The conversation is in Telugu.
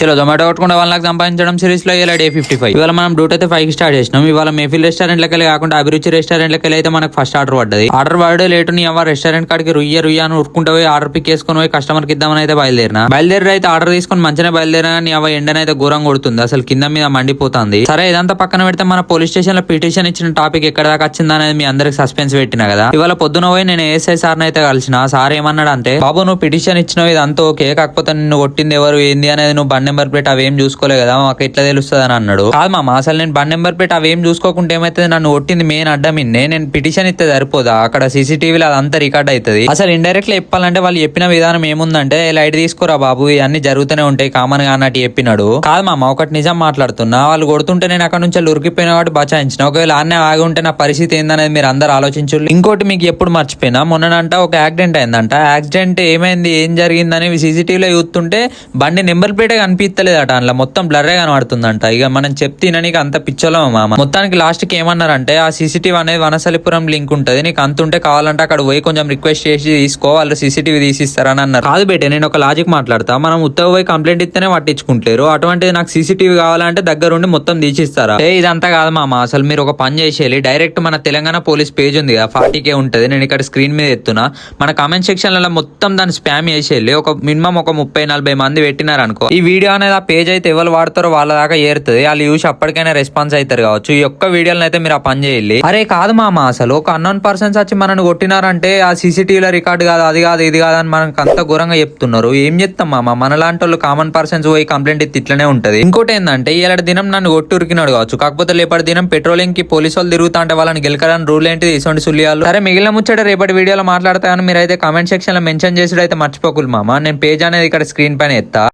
చలో జొమాటో కొట్టుకుంటే 1 లక్ష సంపాదించడం సిరీస్ లో ఇలా డే 55. ఇవాళ మనం డ్యూట్ అయితే 5 స్టార్ట్ చేసినాం. ఇవాళ మేఫిల్ రెస్టారెంట్ లెక్కలే కాకుండా అభిరుచి రెస్టారెంట్ లెక్కలు అయితే మనకు ఫస్ట్ ఆర్డర్ పడ్డది. ఆర్డర్ పడే లేటు నీ అవ్వ రెస్టారెంట్ కాడికి రుయ్య అని ఉరుకుంటే పోయి ఆర్డర్ పిక్ చేసుకుని పోయి కస్టమర్ కి ఇద్దామని అయితే బయలుదేరి అయితే ఆర్డర్ తీసుకుని మంచిగా బయలుదేరినా నీ అవ్వ ఎండనైతే ఘోరం కొడుతుంది. అసలు కింద మీద మండిపోతుంది. సరే ఇదంతా పక్కన పెడితే మన పోలీస్ స్టేషన్ లో పిటిషన్ ఇచ్చిన టాపిక్ ఎక్కడ దాకా వచ్చింది అనేది మీ అందరికి సస్పెన్స్ పెట్టినా కదా. ఇవాళ పొద్దున పోయి నేను ఏఎస్ఐ సార్ అయితే కలిసిన. సార్ ఏమన్నాడు అంటే, బాబు నువ్వు పిటిషన్ ఇచ్చినావు ఇదంతా ఓకే, కాకపోతే నిన్ను కొట్టింది ఎవరు ఏంది అనేది నువ్వు బండి నెంబర్ ప్లేట్ అవేం చూసుకోలే కదా, మాకు ఎట్లా తెలుస్తుంది అని అన్నాడు. కాదు మామ, అసలు నేను బండి నెంబర్ ప్లేట్ అవేం చూసుకోకుంటే ఏమైతుంది, నన్ను కొట్టింది మెయిన్ అడ్డం ఇన్నే, నేను పిటిషన్ ఇస్తే సరిపోదా, అక్కడ సీసీటీవీలో అదంతా రికార్డ్ అవుతుంది. అసలు ఇండైరెక్ట్ గా చెప్పాలంటే వాళ్ళు చెప్పిన విధానం ఏముందంటే, లైట్ తీసుకోరా బాబు ఇవన్నీ జరుగుతూనే ఉంటాయి కామన్ గా అన్నట్టు చెప్పినాడు. కాదు మామ, ఒకటి నిజం మాట్లాడుతున్నా, వాళ్ళు కొడుతుంటే నేను అక్కడ నుంచి ఉరికిపోయిన కాబట్టి బచాయించిన. ఒకవేళ అన్నే ఆగి ఉంటే నా పరిస్థితి ఏందనేది మీరు అందరు ఆలోచించు. ఇంకోటి మీకు ఎప్పుడు మర్చిపోయినా, మొన్ననంట ఒక యాక్సిడెంట్ అయిందంట. యాక్సిడెంట్ ఏమైంది ఏం జరిగిందని సీసీటీవీలో చూస్తుంటే బండి నెంబర్ ప్లేటే కనిపిస్తలేదట, అందులో మొత్తం బ్లర్రే కనబడుతుందంట. ఇక మనం చెప్తే నీకు అంత పిచ్చోలో మామ. మొత్తానికి లాస్ట్ కి ఏమన్నారంటే, ఆ సీసీటీవీ అనేది వనసలిపురం లింక్ ఉంటది, నీకు అంత ఉంటే కావాలంటే అక్కడ పోయి కొంచెం రిక్వెస్ట్ చేసి తీసుకో, వాళ్ళు సీసీటీవీ తీసిస్తారని అన్నారు. కాదు బేటే, నేను ఒక లాజిక్ మాట్లాడతా, మనం ఉత్తగా పోయి కంప్లైంట్ ఇస్తేనే పట్టించుకుంటారు, అటువంటిది నాకు సీసీటీవీ కావాలంటే దగ్గరుండి మొత్తం తీసిస్తారా? ఇదంతా కాదు మామ, అసలు మీరు ఒక పని చేసేయాలి, డైరెక్ట్ మన తెలంగాణ పోలీస్ పేజ్ ఉంది కదా 40K ఉంటది, నేను ఇక్కడ స్క్రీన్ మీద ఎత్తున్నా, మన కామెంట్ సెక్షన్లలో మొత్తం దాన్ని స్పామ్ చేసేయాలి. ఒక మినిమం ఒక 30-40 మంది పెట్టినారు అనుకో, ఈ వీడియో అనేది ఆ పేజ్ అయితే ఎవరు వాడతారో వాళ్ళ దాకా ఏరుతుంది, వాళ్ళు చూసి అప్పటికైనా రెస్పాన్స్ అవుతారు కావచ్చు. ఈ ఒక్క వీడియోలను అయితే మీరు ఆ పని చేయాలి. అరే కాదు మామ, అసలు ఒక అన్నోన్ పర్సన్స్ వచ్చి మనల్ని కొట్టినారంటే ఆ సీసీటీవీలో రికార్డ్ కాదు, అది కాదు ఇది కాదు అని మనకు అంత ఘోరంగా చెప్తున్నారు. ఏం చెప్తాం మామ, మనలాంటి వాళ్ళు కామన్ పర్సన్స్ పోయి కంప్లైంట్ ఇస్తే ఇట్లనే ఉంటది. ఇంకోటి ఏంటంటే, ఇలాంటి దినం నన్ను కొట్టి ఉరికినాడు కావచ్చు, కాకపోతే రేపటి దినం పెట్రోలింగ్ కి పోలీసు వాళ్ళు తిరుగుతా అంటే వాళ్ళని గెలకడానికి రూల్ ఏంటిది, ఇటువంటి సుల్యాలు. సరే మిగిలిన ముచ్చట రేపటి వీడియోలో మాట్లాడతాను, మీరైతే కామెంట్ సెక్షన్ లో మెన్షన్ చేసుడు అయితే మర్చిపోకులు మామ. నేను పేజ్ అనేది ఇక్కడ స్క్రీన్ పైన ఎత్తా.